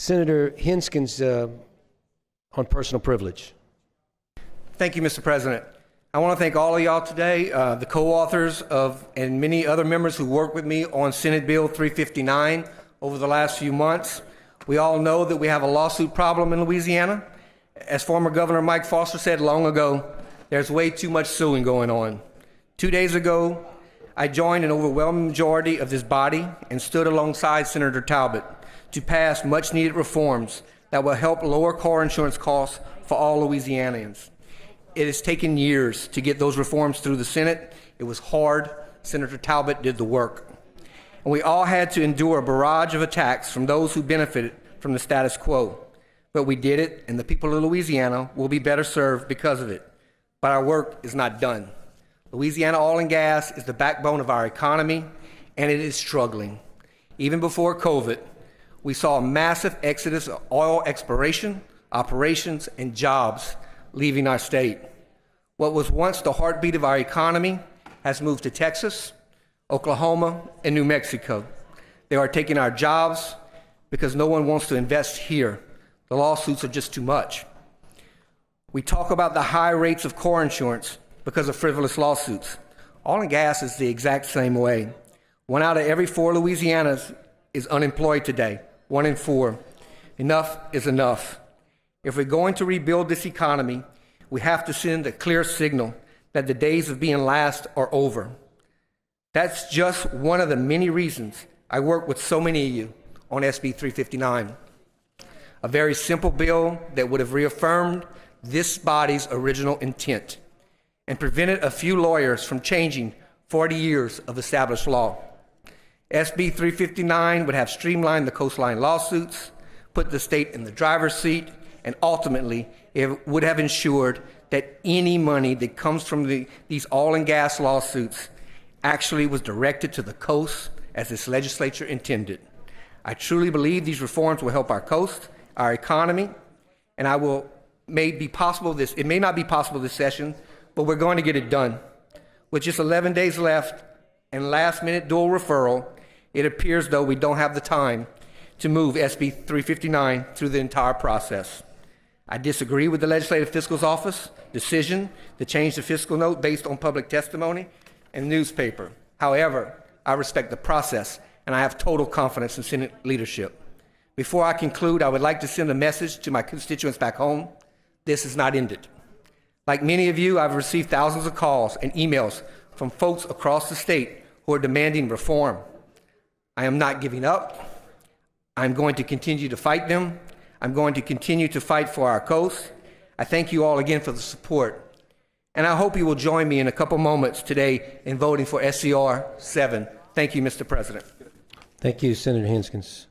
Senator Hensgens on personal privilege. Thank you, Mr. President. I want to thank all of y'all today, the co-authors of and many other members who worked with me on Senate Bill 359 over the last few months. We all know that we have a lawsuit problem in Louisiana. As former Governor Mike Foster said long ago, there's way too much suing going on. 2 days ago, I joined an overwhelming majority of this body and stood alongside Senator Talbot to pass much-needed reforms that will help lower car insurance costs for all Louisianians. It has taken years to get those reforms through the Senate. It was hard. Senator Talbot did the work. And we all had to endure a barrage of attacks from those who benefited from the status quo. But we did it, and the people of Louisiana will be better served because of it. But our work is not done. Louisiana oil and gas is the backbone of our economy, and it is struggling. Even before COVID, we saw a massive exodus of oil exploration, operations, and jobs leaving our state. What was once the heartbeat of our economy has moved to Texas, Oklahoma, and New Mexico. They are taking our jobs because no one wants to invest here. The lawsuits are just too much. We talk about the high rates of car insurance because of frivolous lawsuits. Oil and gas is the exact same way. 1 out of every 4 Louisianans is unemployed today. 1 in 4. Enough is enough. If we're going to rebuild this economy, we have to send a clear signal that the days of being last are over. That's just one of the many reasons I work with so many of you on SB 359. A very simple bill that would have reaffirmed this body's original intent and prevented a few lawyers from changing 40 years of established law. SB 359 would have streamlined the coastline lawsuits, put the state in the driver's seat, and ultimately it would have ensured that any money that comes from these oil and gas lawsuits actually was directed to the coast as this legislature intended. I truly believe these reforms will help our coast, our economy, and it may not be possible this session, but we're going to get it done. With just 11 days left and last-minute dual referral, it appears though we don't have the time to move SB 359 through the entire process. I disagree with the Legislative Fiscal's Office decision to change the fiscal note based on public testimony and the newspaper. However, I respect the process, and I have total confidence in Senate leadership. Before I conclude, I would like to send a message to my constituents back home. This is not ended. Like many of you, I've received thousands of calls and emails from folks across the state who are demanding reform. I am not giving up. I'm going to continue to fight them. I'm going to continue to fight for our coast. I thank you all again for the support. And I hope you will join me in a couple moments today in voting for SCR 7. Thank you, Mr. President. Thank you, Senator Hensgens.